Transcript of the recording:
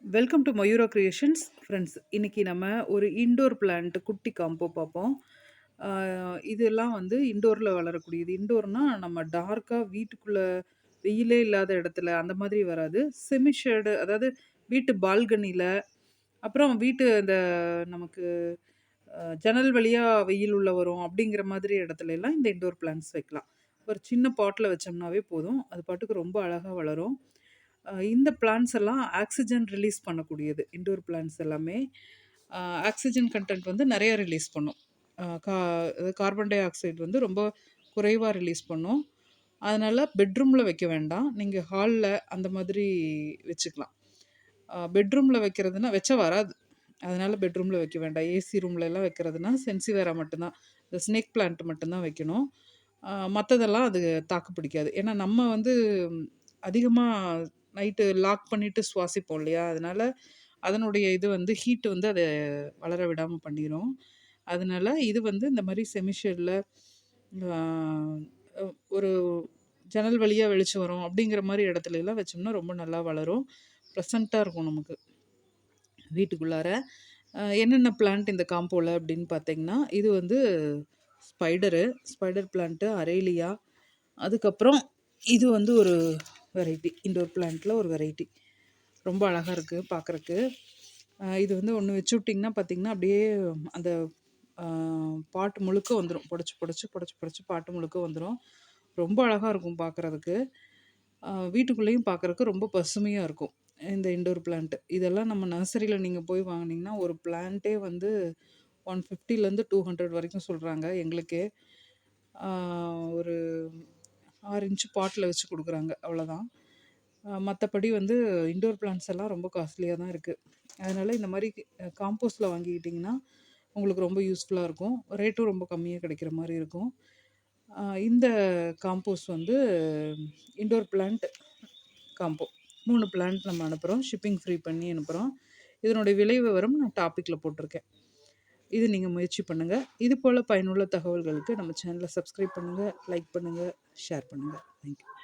Welcome to Mayura creations friends. இன்னைக்கு நம்ம ஒரு இன்டோர் பிளான்ட் குட்டி காம்போ பார்ப்போம். இதெல்லாம் வந்து இன்டோரில் வளரக்கூடியது. இன்டோர்னா நம்ம டார்க்காக வீட்டுக்குள்ளே வெயிலே இல்லாத இடத்துல அந்த மாதிரி வராது. செமி ஷேடு, அதாவது வீட்டு பால்கனியில், அப்புறம் வீட்டு அந்த நமக்கு ஜன்னல் வழியாக வெயில் உள்ள வரும் அப்படிங்கிற மாதிரி இடத்துல எல்லாம் இந்த இன்டோர் பிளான்ட்ஸ் வைக்கலாம். ஒரு சின்ன பாட்டில் வச்சோம்னாவே போதும், அது பாட்டுக்கு ரொம்ப அழகாக வளரும். இந்த பிளான்ட்ஸ் எல்லாம் ஆக்ஸிஜன் ரிலீஸ் பண்ணக்கூடியது. இன்டோர் பிளான்ட்ஸ் எல்லாமே ஆக்ஸிஜன் கன்டென்ட் வந்து நிறைய ரிலீஸ் பண்ணும். அ கா கார்பன் டை ஆக்சைடு வந்து ரொம்ப குறைவா ரிலீஸ் பண்ணும். அதனால பெட்ரூம்ல வைக்க வேண்டாம். நீங்க ஹால்ல அந்த மாதிரி வச்சுக்கலாம். பெட்ரூம்ல வைக்கிறதுனா வச்சா வராது. அதனால பெட்ரூம்ல வைக்க வேண்டாம். ஏசி ரூம்லலாம் வைக்கிறதுனா சென்சிவேரா மட்டும்தான். இந்த ஸ்னேக் பிளான்ட் மட்டும்தான் வைக்கணும். மத்ததெல்லாம் அது தாக்கு பிடிக்காது. ஏன்னா நம்ம வந்து அதிகமா நைட்டு லாக் பண்ணிட்டு சுவாசிப்போம் இல்லையா? அதனால அதனுடைய இது வந்து ஹீட் வந்து அத வளர விடாம பண்ணிரும். அதனால இது வந்து இந்த மாரி செமி ஷேட்ல ஆ ஒரு ஜன்னல் வழியா வெளிச்சம் வரும் அப்படிங்கிற மாரி இடத்துலலாம் வச்சோம்னா ரொம்ப நல்லா வளரும். ப்ளசன்ட்டா இருக்கும் நமக்கு வீட்டுக்குள்ளார. என்னென்ன பிளான்ட் இந்த காம்போல அப்படின்னு பார்த்தீங்கன்னா, இது வந்து ஸ்பைடர் பிளான்ட்டு, அரேலியா, அதுக்கப்புறம் இது வந்து ஒரு வெரைட்டி. இன்டோர் பிளான்ட்ல ஒரு வெரைட்டி. ரொம்ப அழகா இருக்கு பார்க்கறக்கு. இது வந்து ஒண்ணு வச்சு விட்டிங்கன்னா பார்த்தீங்கன்னா, அப்படியே அந்த அ பாட்டு முழுக்க வந்துரும். புடைச்சு பாட்டு முழுக்க வந்துரும். ரொம்ப அழகா இருக்கும் பார்க்கறதுக்கு. வீட்டுக்குள்ளேயும் பார்க்கறக்கு ரொம்ப பசுமையா இருக்கும். இந்த இன்டோர் பிளான்ட். இதெல்லாம் நம்ம நர்சரியில நீங்க போய் வாங்குனீங்கன்னா, ஒரு பிளான்ட்டே வந்து 150லேருந்து 200 வரைக்கும் சொல்றாங்க எங்களுக்கே. ஆ ஒரு 6 இன்ச் பாட்ல வச்சு குடுக்குறாங்க. அவ்வளோதான். மத்தபடி வந்து இன்டோர் பிளான்ட்ஸ் எல்லாம் ரொம்ப காஸ்ட்லியா தான் இருக்கு. அதனால இந்த மாரி காம்போஸ்ட்ல வாங்கிக்கிட்டிங்கன்னா, உங்களுக்கு ரொம்ப யூஸ்ஃபுல்லா இருக்கும். ரேட்டும் ரொம்ப கம்மியா கிடைக்கிற மாரி இருக்கும். இந்த காம்போஸ்ட் வந்து இன்டோர் பிளான்ட் காம்போ. 3 பிளான்ட் நம்ம அனுப்புறோம். ஷிப்பிங் ஃப்ரீ பண்ணி அனுப்புறோம். இதனுடைய விலை விவரம் நான் டாபிக்ல போட்டிருக்கேன். இது நீங்க முயற்சி பண்ணுங்க. இது போல பயனுள்ள தகவல்களுக்கு நம்ம சேனல சப்ஸ்கிரைப் பண்ணுங்க, லைக் பண்ணுங்க, ஷேர் பண்ணுங்க. Thank you.